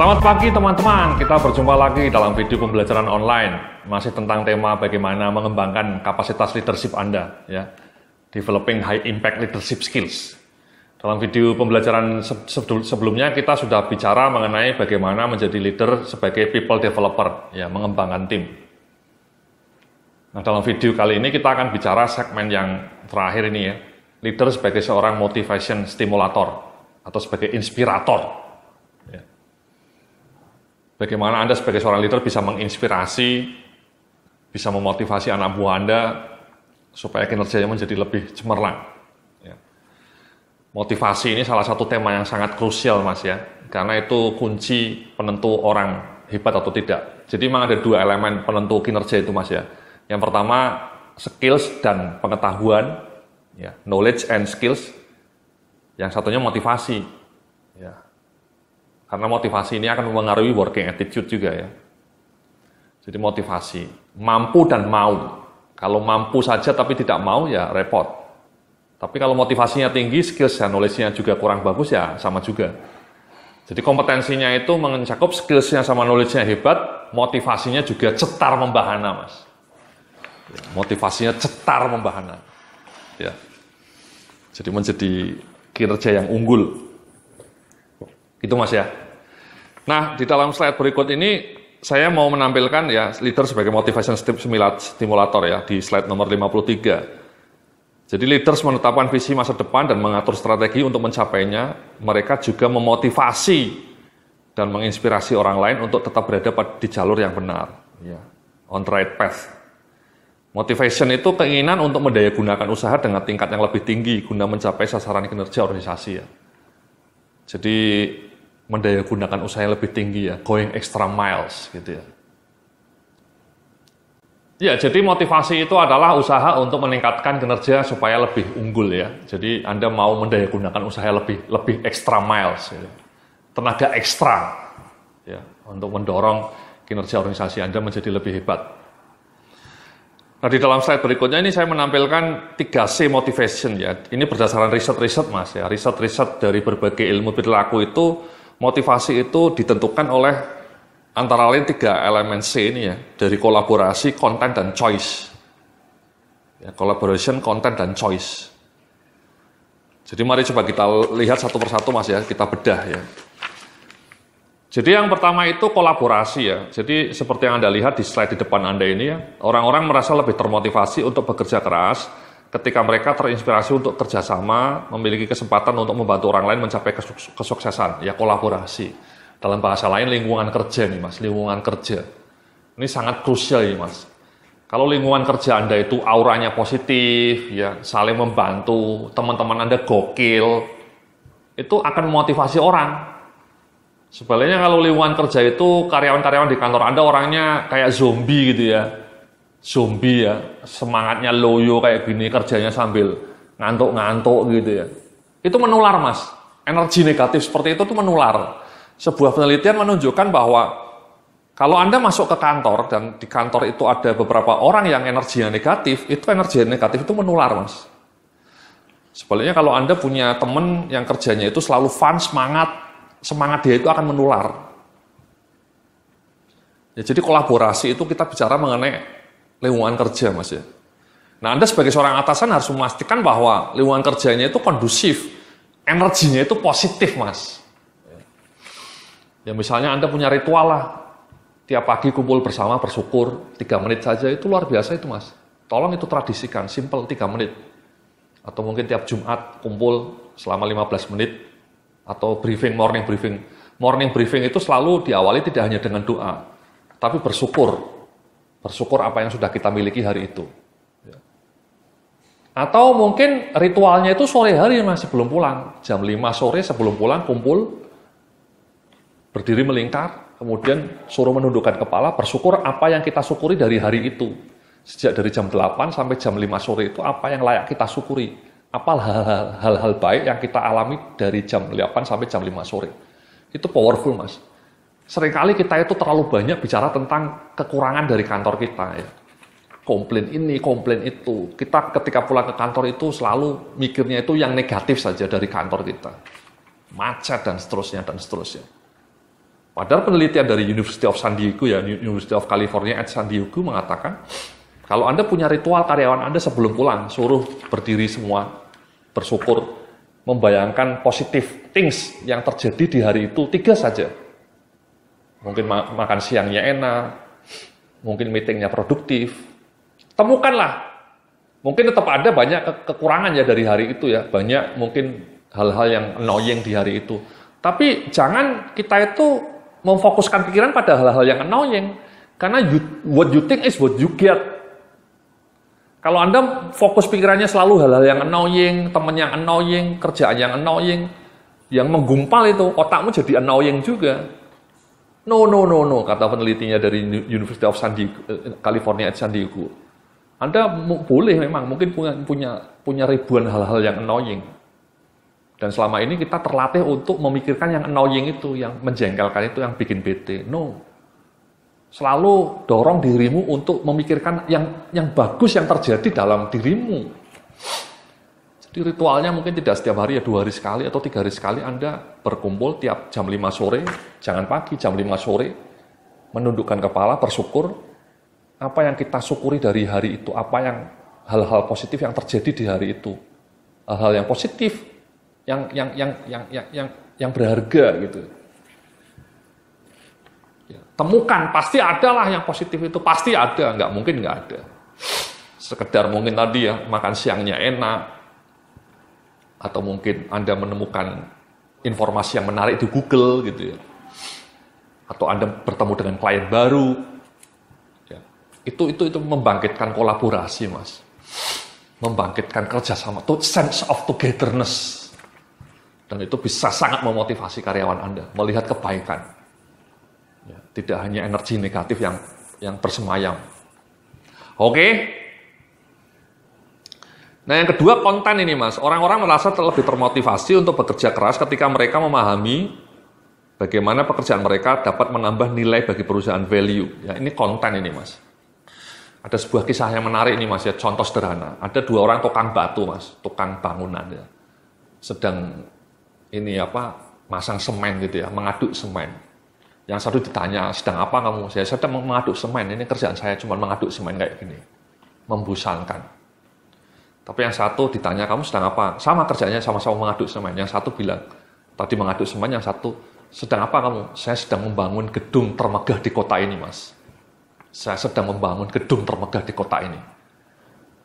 Selamat pagi teman-teman, kita berjumpa lagi dalam video pembelajaran online. Masih tentang tema bagaimana mengembangkan kapasitas leadership Anda, ya. Developing high impact leadership skills. Dalam video pembelajaran sebelumnya kita sudah bicara mengenai bagaimana menjadi leader sebagai people developer, ya, mengembangkan tim. Nah, dalam video kali ini kita akan bicara segmen yang terakhir ini, ya. Leader sebagai seorang motivation stimulator atau sebagai inspirator. Bagaimana Anda sebagai seorang leader bisa menginspirasi, bisa memotivasi anak buah Anda supaya kinerjanya menjadi lebih cemerlang. Ya. Motivasi ini salah satu tema yang sangat krusial, Mas, ya, karena itu kunci penentu orang hebat atau tidak. Jadi memang ada dua elemen penentu kinerja itu, Mas, ya. Yang pertama skills dan pengetahuan, ya, knowledge and skills. Yang satunya motivasi, ya. Karena motivasi ini akan mempengaruhi working attitude juga, ya. Jadi motivasi, mampu dan mau. Kalau mampu saja tapi tidak mau, ya repot. Tapi kalau motivasinya tinggi, skills dan knowledge-nya juga kurang bagus, ya sama juga. Jadi kompetensinya itu mencakup skills-nya sama knowledge-nya hebat, motivasinya juga cetar membahana, Mas. Motivasinya cetar membahana. Ya. Jadi menjadi kinerja yang unggul. Itu, Mas, ya. Nah, di dalam slide berikut ini saya mau menampilkan, ya, leader sebagai motivation stimulator, ya, di slide nomor 53. Jadi leaders menetapkan visi masa depan dan mengatur strategi untuk mencapainya. Mereka juga memotivasi dan menginspirasi orang lain untuk tetap berada di jalur yang benar, ya, on the right path. Motivation itu keinginan untuk mendayagunakan usaha dengan tingkat yang lebih tinggi guna mencapai sasaran kinerja organisasi, ya. Jadi mendayagunakan usaha yang lebih tinggi, ya, going extra miles, gitu, ya. Ya, jadi motivasi itu adalah usaha untuk meningkatkan kinerja supaya lebih unggul, ya. Jadi Anda mau mendayagunakan usaha lebih extra miles, ya. Tenaga ekstra, ya, untuk mendorong kinerja organisasi Anda menjadi lebih hebat. Nah, di dalam slide berikutnya ini saya menampilkan 3C motivation, ya. Ini berdasarkan riset-riset, Mas, ya. Riset-riset dari berbagai ilmu perilaku itu, motivasi itu ditentukan oleh antara lain 3 elemen C ini, ya, dari kolaborasi, konten, dan choice. Ya, collaboration, content, dan choice. Jadi mari coba kita lihat satu persatu, Mas, ya, kita bedah, ya. Jadi yang pertama itu kolaborasi, ya. Jadi seperti yang Anda lihat di slide di depan Anda ini, ya, orang-orang merasa lebih termotivasi untuk bekerja keras ketika mereka terinspirasi untuk kerjasama, memiliki kesempatan untuk membantu orang lain mencapai kesuksesan, ya, kolaborasi. Dalam bahasa lain lingkungan kerja nih, Mas, lingkungan kerja. Ini sangat krusial ini, Mas. Kalau lingkungan kerja Anda itu auranya positif, ya, saling membantu, teman-teman Anda gokil, itu akan memotivasi orang. Sebaliknya kalau lingkungan kerja itu karyawan-karyawan di kantor Anda orangnya kayak zombie gitu, ya. Zombie, ya, semangatnya loyo kayak gini, kerjanya sambil ngantuk-ngantuk gitu, ya. Itu menular, Mas. Energi negatif seperti itu tuh menular. Sebuah penelitian menunjukkan bahwa kalau Anda masuk ke kantor dan di kantor itu ada beberapa orang yang energinya negatif, itu energi negatif itu menular, Mas. Sebaliknya kalau Anda punya teman yang kerjanya itu selalu fun, semangat dia itu akan menular. Ya, jadi kolaborasi itu kita bicara mengenai lingkungan kerja, Mas, ya. Nah, Anda sebagai seorang atasan harus memastikan bahwa lingkungan kerjanya itu kondusif, energinya itu positif, Mas. Ya, misalnya Anda punya ritual lah, tiap pagi kumpul bersama bersyukur, 3 menit saja, itu luar biasa itu, Mas. Tolong itu tradisikan, simple 3 menit. Atau mungkin tiap Jumat kumpul selama 15 menit, atau briefing, morning briefing. Morning briefing itu selalu diawali tidak hanya dengan doa, tapi bersyukur. Bersyukur apa yang sudah kita miliki hari itu. Atau mungkin ritualnya itu sore hari, Mas, sebelum pulang. Jam 5 sore sebelum pulang kumpul, berdiri melingkar, kemudian suruh menundukkan kepala, bersyukur apa yang kita syukuri dari hari itu. Sejak dari jam 8 sampai jam 5 sore itu apa yang layak kita syukuri. Apa hal-hal baik yang kita alami dari jam 8 sampai jam 5 sore. Itu powerful, Mas. Seringkali kita itu terlalu banyak bicara tentang kekurangan dari kantor kita, ya. Komplain ini, komplain itu. Kita ketika pulang ke kantor itu selalu mikirnya itu yang negatif saja dari kantor kita. Macet dan seterusnya dan seterusnya. Padahal penelitian dari University of San Diego ya, University of California at San Diego mengatakan, kalau Anda punya ritual karyawan Anda sebelum pulang, suruh berdiri semua, bersyukur, membayangkan positive things yang terjadi di hari itu, 3 saja. Mungkin makan siangnya enak, mungkin meetingnya produktif. Temukanlah. Mungkin tetap ada banyak kekurangan ya dari hari itu ya, banyak mungkin hal-hal yang annoying di hari itu. Tapi jangan kita itu memfokuskan pikiran pada hal-hal yang annoying, karena what you think is what you get. Kalau Anda fokus pikirannya selalu hal-hal yang annoying, teman yang annoying, kerjaan yang annoying, yang menggumpal itu, otakmu jadi annoying juga. No, kata penelitinya dari University of San Diego, California at San Diego. Anda boleh memang, mungkin punya ribuan hal-hal yang annoying. Dan selama ini kita terlatih untuk memikirkan yang annoying itu, yang menjengkelkan itu, yang bikin bete. No. Selalu dorong dirimu untuk memikirkan yang bagus yang terjadi dalam dirimu. Jadi ritualnya mungkin tidak setiap hari ya, 2 hari sekali atau 3 hari sekali Anda berkumpul tiap jam 5 sore, jangan pagi, jam 5 sore, menundukkan kepala, bersyukur, apa yang kita syukuri dari hari itu, apa yang hal-hal positif yang terjadi di hari itu. Hal-hal yang positif, yang berharga gitu. Ya, temukan, pasti ada lah yang positif itu, pasti ada, nggak mungkin nggak ada. Sekedar mungkin tadi ya, makan siangnya enak, atau mungkin Anda menemukan informasi yang menarik di Google gitu ya, atau Anda bertemu dengan klien baru, ya. Itu membangkitkan kolaborasi, Mas, membangkitkan kerjasama, sense of togetherness. Dan itu bisa sangat memotivasi karyawan Anda, melihat kebaikan. Ya, tidak hanya energi negatif yang bersemayam. Oke? Nah yang kedua, konten ini Mas. Orang-orang merasa lebih termotivasi untuk bekerja keras ketika mereka memahami bagaimana pekerjaan mereka dapat menambah nilai bagi perusahaan, value. Ya, ini konten ini Mas. Ada sebuah kisah yang menarik ini Mas ya, contoh sederhana. Ada 2 orang tukang batu Mas, tukang bangunan ya. Sedang masang semen gitu ya, mengaduk semen. Yang satu ditanya, sedang apa kamu? Saya sedang mengaduk semen, ini kerjaan saya cuma mengaduk semen kayak gini. Membosankan. Tapi yang satu ditanya, kamu sedang apa? Sama kerjanya, sama-sama mengaduk semen. Yang satu bilang, tadi mengaduk semen, yang satu, sedang apa kamu? Saya sedang membangun gedung termegah di kota ini, Mas. Saya sedang membangun gedung termegah di kota ini.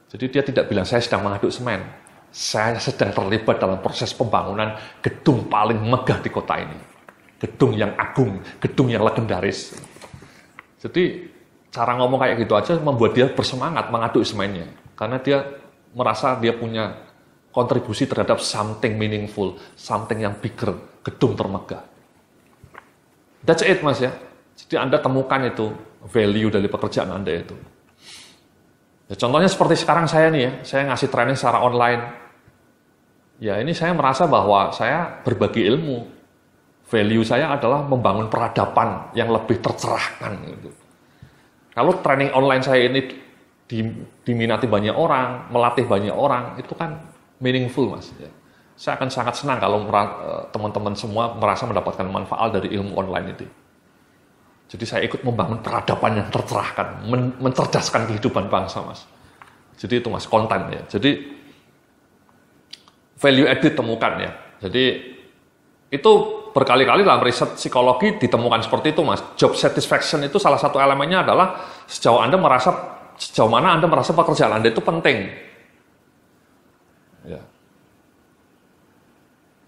Jadi dia tidak bilang, saya sedang mengaduk semen. Saya sedang terlibat dalam proses pembangunan gedung paling megah di kota ini. Gedung yang agung, gedung yang legendaris. Jadi cara ngomong kayak gitu aja membuat dia bersemangat mengaduk semennya. Karena dia merasa dia punya kontribusi terhadap something meaningful, something yang bigger, gedung termegah. That's it Mas ya. Jadi Anda temukan itu, value dari pekerjaan Anda itu. Ya, contohnya seperti sekarang saya nih ya, saya ngasih training secara online. Ya ini saya merasa bahwa saya berbagi ilmu. Value saya adalah membangun peradaban yang lebih tercerahkan. Gitu. Kalau training online saya ini diminati banyak orang, melatih banyak orang, itu kan meaningful Mas. Ya. Saya akan sangat senang kalau teman-teman semua merasa mendapatkan manfaat dari ilmu online itu. Jadi saya ikut membangun peradaban yang tercerahkan, mencerdaskan kehidupan bangsa, Mas. Jadi itu Mas, konten ya. Jadi value added temukan ya. Jadi itu berkali-kali dalam riset psikologi ditemukan seperti itu, Mas. Job satisfaction itu salah satu elemennya adalah sejauh mana Anda merasa pekerjaan Anda itu penting. Ya.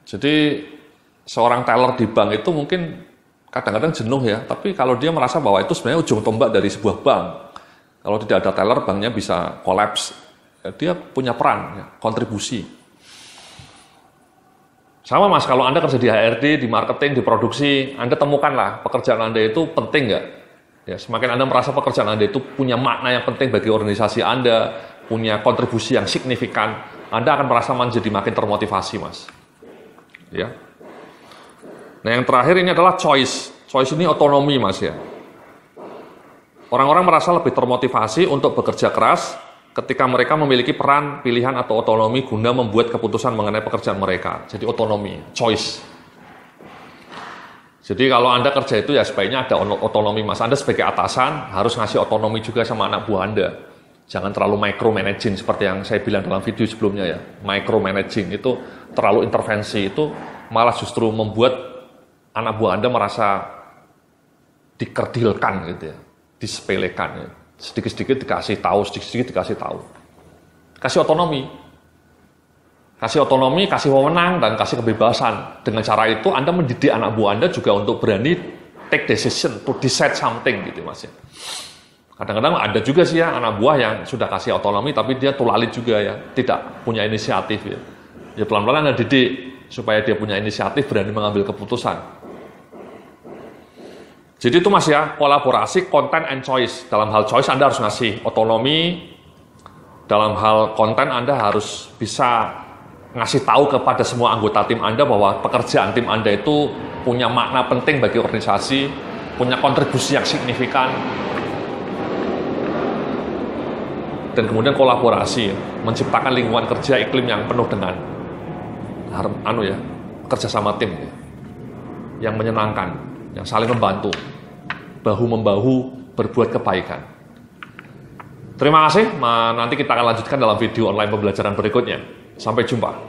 Jadi seorang teller di bank itu mungkin kadang-kadang jenuh ya, tapi kalau dia merasa bahwa itu sebenarnya ujung tombak dari sebuah bank, kalau tidak ada teller, banknya bisa kolaps. Ya, dia punya peran, ya, kontribusi. Sama Mas, kalau Anda kerja di HRD, di marketing, di produksi, Anda temukanlah pekerjaan Anda itu penting nggak? Ya, semakin Anda merasa pekerjaan Anda itu punya makna yang penting bagi organisasi Anda, punya kontribusi yang signifikan, Anda akan merasa menjadi makin termotivasi, Mas. Ya. Nah yang terakhir ini adalah choice. Choice ini otonomi Mas ya. Orang-orang merasa lebih termotivasi untuk bekerja keras ketika mereka memiliki peran, pilihan atau otonomi guna membuat keputusan mengenai pekerjaan mereka. Jadi otonomi, choice. Jadi kalau Anda kerja itu ya sebaiknya ada otonomi, Mas. Anda sebagai atasan harus ngasih otonomi juga sama anak buah Anda. Jangan terlalu micromanaging seperti yang saya bilang dalam video sebelumnya ya. Micromanaging itu terlalu intervensi, itu malah justru membuat anak buah Anda merasa dikerdilkan gitu ya, disepelekan ya. Sedikit-sedikit dikasih tahu, sedikit-sedikit dikasih tahu. Kasih otonomi. Kasih otonomi, kasih wewenang, dan kasih kebebasan. Dengan cara itu Anda mendidik anak buah Anda juga untuk berani take decision, to decide something gitu Mas ya. Kadang-kadang ada juga sih ya anak buah yang sudah kasih otonomi tapi dia tulalit juga ya, tidak punya inisiatif ya. Ya pelan-pelan Anda didik supaya dia punya inisiatif, berani mengambil keputusan. Jadi itu Mas ya, kolaborasi, content and choice. Dalam hal choice Anda harus ngasih otonomi, dalam hal konten Anda harus bisa ngasih tahu kepada semua anggota tim Anda bahwa pekerjaan tim Anda itu punya makna penting bagi organisasi, punya kontribusi yang signifikan, dan kemudian kolaborasi, menciptakan lingkungan kerja iklim yang penuh dengan kerja sama tim yang menyenangkan, yang saling membantu, bahu-membahu berbuat kebaikan. Terima kasih, nanti kita akan lanjutkan dalam video online pembelajaran berikutnya. Sampai jumpa.